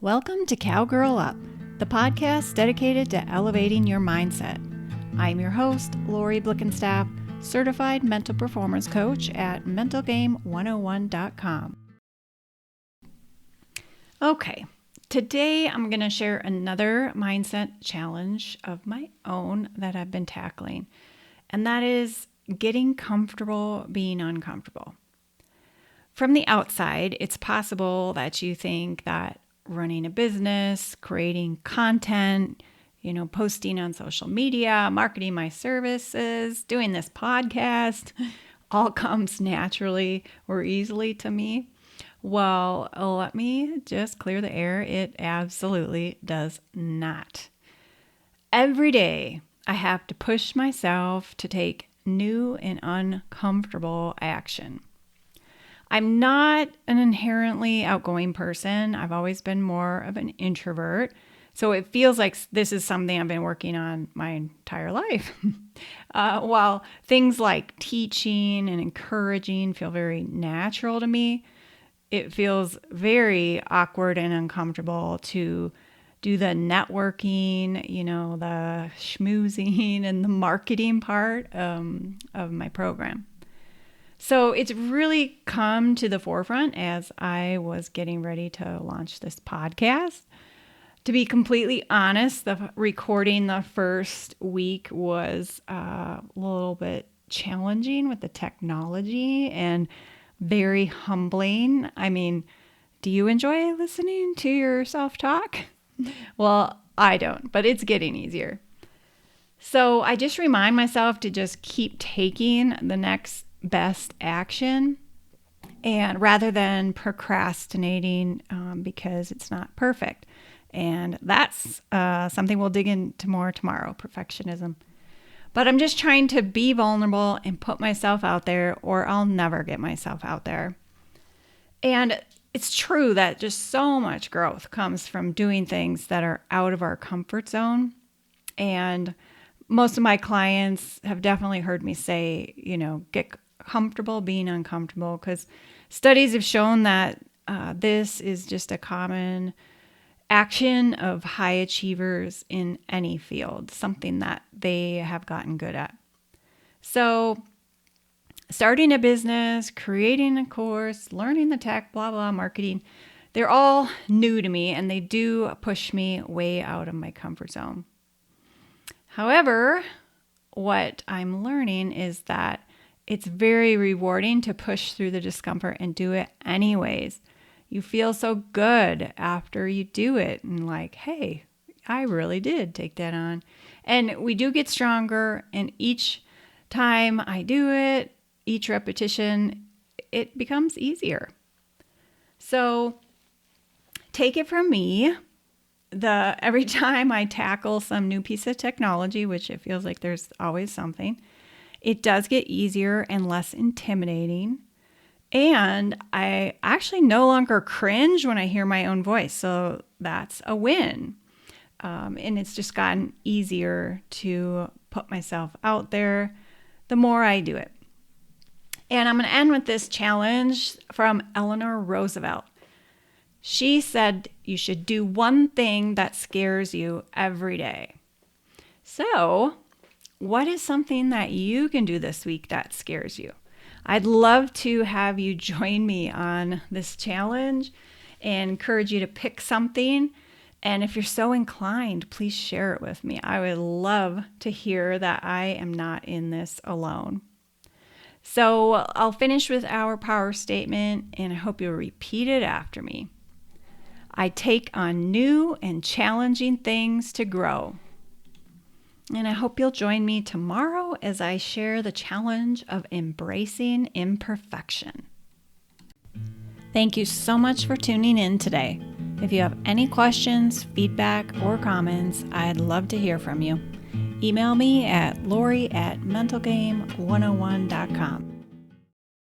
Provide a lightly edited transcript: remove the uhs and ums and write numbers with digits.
Welcome to Cowgirl Up, the podcast dedicated to elevating your mindset. I'm your host, Lori Blickenstaff, certified mental performance coach at mentalgame101.com. Okay, today I'm going to share another mindset challenge of my own that I've been tackling, and that is getting comfortable being uncomfortable. From the outside, it's possible that you think that running a business, creating content, posting on social media, marketing my services, doing this podcast, all comes naturally or easily to me. Well, let me just clear the air. It absolutely does not. Every day, I have to push myself to take new and uncomfortable action. I'm not an inherently outgoing person. I've always been more of an introvert. So it feels like this is something I've been working on my entire life. While things like teaching and encouraging feel very natural to me, it feels very awkward and uncomfortable to do the networking, the schmoozing and the marketing part of my program. So it's really come to the forefront as I was getting ready to launch this podcast. To be completely honest, recording the first week was a little bit challenging with the technology and very humbling. I mean, do you enjoy listening to yourself talk? Well, I don't, but it's getting easier. So I just remind myself to just keep taking the next best action, and rather than procrastinating because it's not perfect. And that's something we'll dig into more tomorrow, perfectionism. But I'm just trying to be vulnerable and put myself out there, or I'll never get myself out there. And it's true that just so much growth comes from doing things that are out of our comfort zone. And most of my clients have definitely heard me say, get comfortable being uncomfortable, because studies have shown that this is just a common action of high achievers in any field, something that they have gotten good at. So starting a business, creating a course, learning the tech, blah, blah, marketing, they're all new to me, and they do push me way out of my comfort zone. However, what I'm learning is that it's very rewarding to push through the discomfort and do it anyways. You feel so good after you do it and like, hey, I really did take that on. And we do get stronger, and each time I do it, each repetition, it becomes easier. So take it from me. Every time I tackle some new piece of technology, which it feels like there's always something, it does get easier and less intimidating. And I actually no longer cringe when I hear my own voice. So that's a win. And it's just gotten easier to put myself out there the more I do it. And I'm going to end with this challenge from Eleanor Roosevelt. She said you should do one thing that scares you every day. So, what is something that you can do this week that scares you? I'd love to have you join me on this challenge and encourage you to pick something. And if you're so inclined, please share it with me. I would love to hear that I am not in this alone. So I'll finish with our power statement, and I hope you'll repeat it after me. I take on new and challenging things to grow. And I hope you'll join me tomorrow as I share the challenge of embracing imperfection. Thank you so much for tuning in today. If you have any questions, feedback, or comments, I'd love to hear from you. Email me at lori@mentalgame101.com.